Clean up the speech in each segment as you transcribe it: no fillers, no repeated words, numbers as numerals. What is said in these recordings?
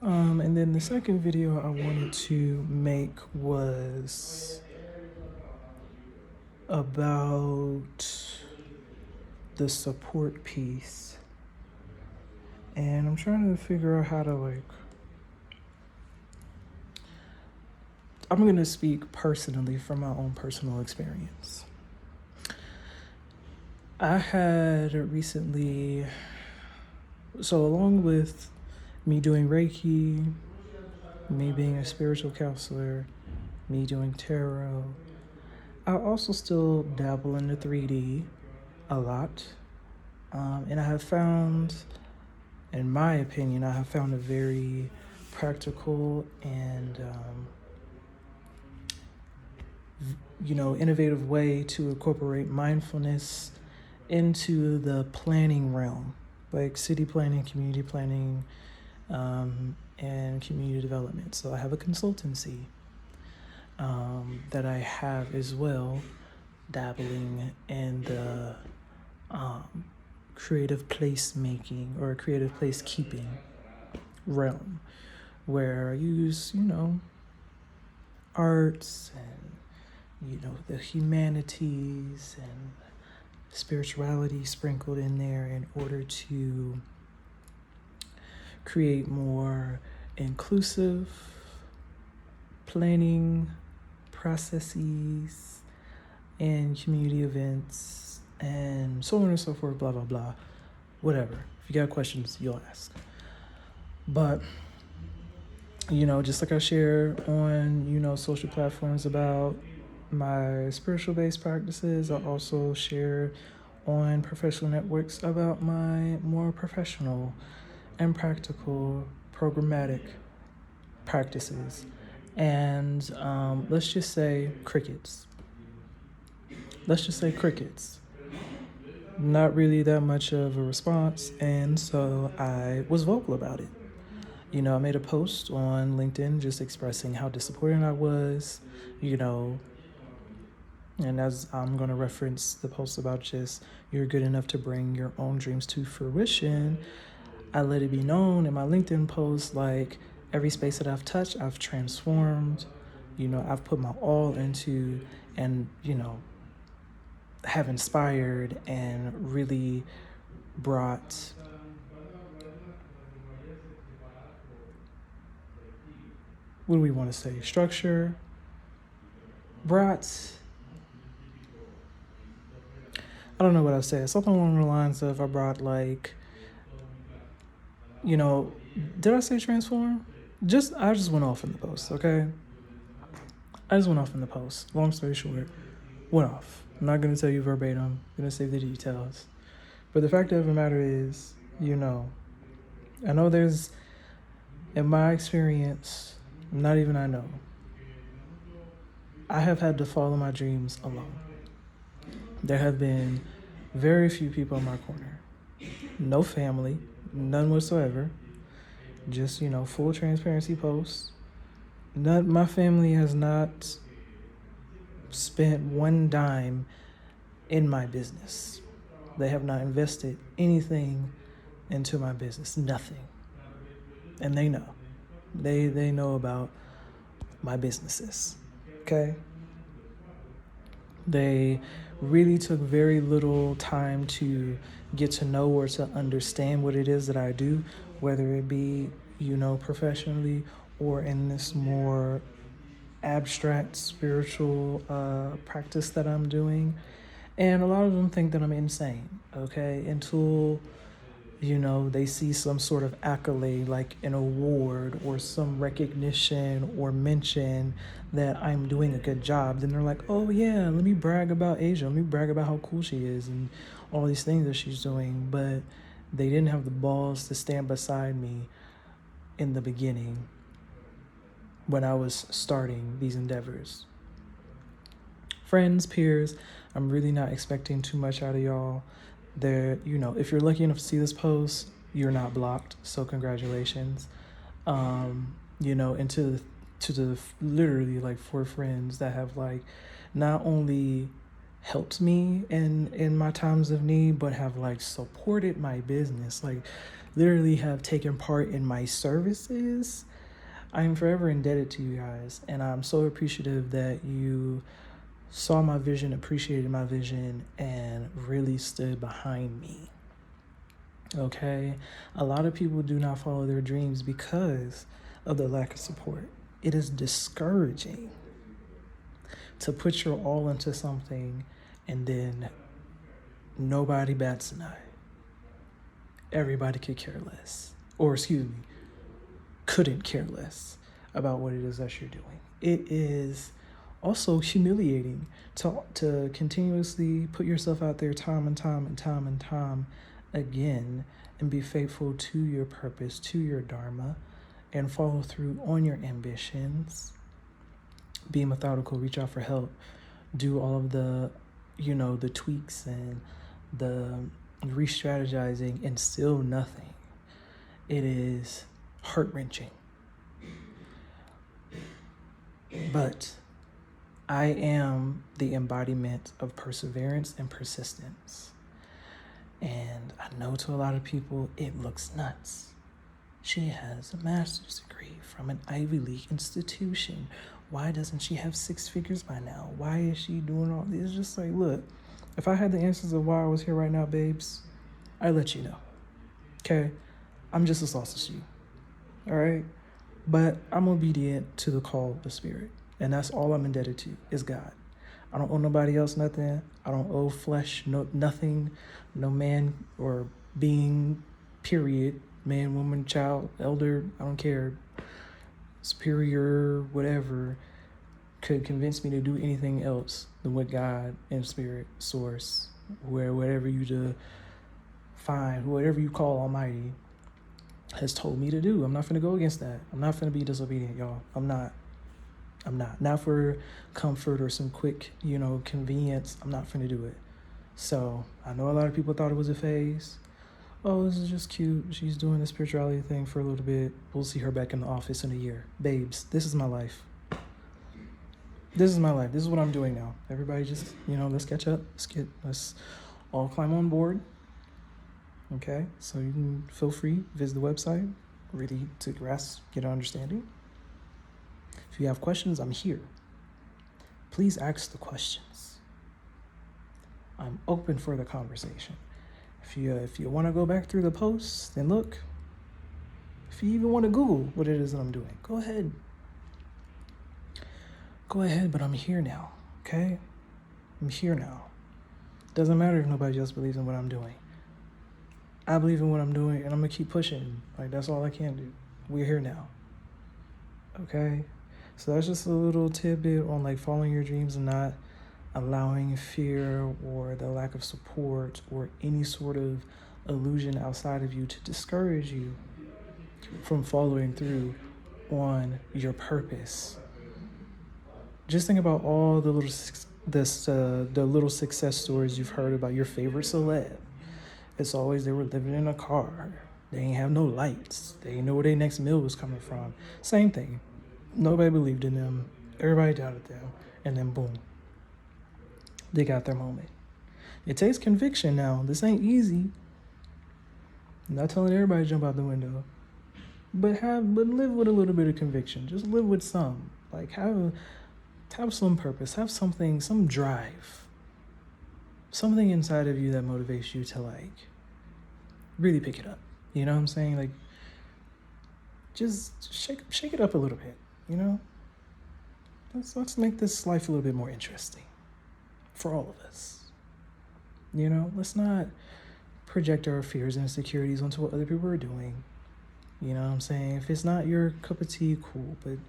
And then the second video I wanted to make was about the support piece. And I'm trying to figure out how to I'm going to speak personally from my own personal experience. I had recently, so along with me doing Reiki, me being a spiritual counselor, me doing tarot, I also still dabble in the 3D a lot. And I have found, in my opinion, I have found a very practical and innovative way to incorporate mindfulness into the planning realm, like city planning, community planning, and community development. So I have a consultancy that I have as well, dabbling in the creative placemaking or creative placekeeping realm, where I use, arts and, the humanities and spirituality sprinkled in there in order to create more inclusive planning processes and community events and so on and so forth, blah, blah, blah, whatever. If you got questions, you'll ask. But, just like I share on, social platforms about my spiritual-based practices, I also share on professional networks about my more professional and practical programmatic practices. And let's just say crickets. Not really that much of a response, and so I was vocal about it. I made a post on LinkedIn just expressing how disappointed I was, and as I'm going to reference the post about just you're good enough to bring your own dreams to fruition, I let it be known in my LinkedIn post, like every space that I've touched, I've transformed, I've put my all into and, have inspired and really brought what do we want to say? Structure, brought, I don't know what I said. Something along the lines of I brought did I say transform? I just went off in the post, okay? I just went off in the post. Long story short, went off. I'm not going to tell you verbatim. I'm going to save the details. But the fact of the matter is, I know there's, in my experience, not even I know, I have had to follow my dreams alone. There have been very few people in my corner. No family, none whatsoever. Just, full transparency posts. My family has not spent one dime in my business. They have not invested anything into my business, nothing. And they know. They know about my businesses, okay? They really took very little time to get to know or to understand what it is that I do, whether it be, professionally or in this more abstract spiritual practice that I'm doing. And a lot of them think that I'm insane, okay? Until, they see some sort of accolade, like an award or some recognition or mention that I'm doing a good job. Then they're like, oh yeah, let me brag about Asia. Let me brag about how cool she is and all these things that she's doing. But they didn't have the balls to stand beside me in the beginning when I was starting these endeavors. Friends, peers, I'm really not expecting too much out of y'all. If you're lucky enough to see this post, you're not blocked, so congratulations. And to the literally 4 friends that have not only helped me in my times of need, but have supported my business. literally have taken part in my services, I am forever indebted to you guys. And I'm so appreciative that you saw my vision, appreciated my vision, and really stood behind me. Okay? A lot of people do not follow their dreams because of the lack of support. It is discouraging to put your all into something and then nobody bats an eye. Everybody could care less. Or, excuse me, couldn't care less about what it is that you're doing. It is also humiliating to continuously put yourself out there time and time again and be faithful to your purpose, to your dharma, and follow through on your ambitions. Be methodical, reach out for help, do all of the, the tweaks and the re-strategizing, and still nothing. It is heart-wrenching. But I am the embodiment of perseverance and persistence. And I know to a lot of people it looks nuts. She has a master's degree from an Ivy League institution. Why doesn't she have 6 figures by now? Why is she doing all this? It's just like, look, if I had the answers of why I was here right now, babes, I'd let you know. Okay? I'm just as lost as you. All right? But I'm obedient to the call of spirit. And that's all I'm indebted to is God. I don't owe nobody else nothing. I don't owe flesh nothing, no man or being, period. Man, woman, child, elder, I don't care. Superior, whatever, could convince me to do anything else than what God and spirit, source, whatever you define, whatever you call almighty, has told me to do. I'm not going to go against that. I'm not going to be disobedient, y'all. I'm not. Not for comfort or some quick, convenience. I'm not going to do it. So I know a lot of people thought it was a phase. Oh, this is just cute. She's doing the spirituality thing for a little bit. We'll see her back in the office in a year. Babes, this is my life. This is my life. This is what I'm doing now. Everybody just, let's catch up. Let's all climb on board. Okay? So you can feel free, visit the website, really to grasp, get an understanding. If you have questions, I'm here. Please ask the questions. I'm open for the conversation. If you want to go back through the posts, then look. If you even want to Google what it is that I'm doing, go ahead. Go ahead, but I'm here now, okay? I'm here now. Doesn't matter if nobody else believes in what I'm doing. I believe in what I'm doing, and I'm going to keep pushing. Like, that's all I can do. We're here now, okay? So that's just a little tidbit on, following your dreams and not allowing fear or the lack of support or any sort of illusion outside of you to discourage you from following through on your purpose. Just think about all the little success stories you've heard about your favorite celeb. It's always they were living in a car. They ain't have no lights. They didn't know where their next meal was coming from. Same thing. Nobody believed in them. Everybody doubted them. And then boom. They got their moment. It takes conviction now. This ain't easy. I'm not telling everybody to jump out the window. But live with a little bit of conviction. Just live with some. Have some purpose. Have something, some drive. Something inside of you that motivates you to really pick it up. You know what I'm saying? Just shake it up a little bit, Let's make this life a little bit more interesting for all of us. Let's not project our fears and insecurities onto what other people are doing. You know what I'm saying? If it's not your cup of tea, cool. But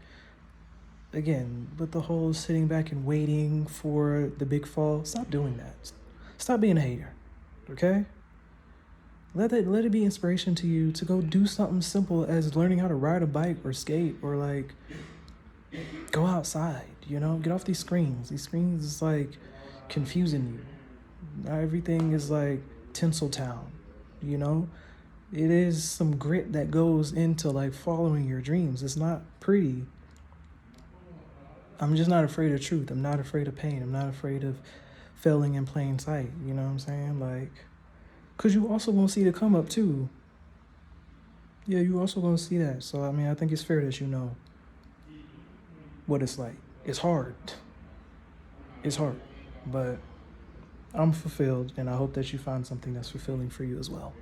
again, with the whole sitting back and waiting for the big fall, stop doing that. Stop being a hater, okay? Let it be inspiration to you to go do something simple as learning how to ride a bike or skate or go outside, get off these screens. These screens is confusing you. Now everything is Tinseltown, It is some grit that goes into following your dreams. It's not pretty. I'm just not afraid of truth. I'm not afraid of pain. I'm not afraid of failing in plain sight. You know what I'm saying? Because you also won't see the come up too. Yeah, you also gonna see that. So I mean, I think it's fair that you know what it's like. It's hard. It's hard, but I'm fulfilled, and I hope that you find something that's fulfilling for you as well.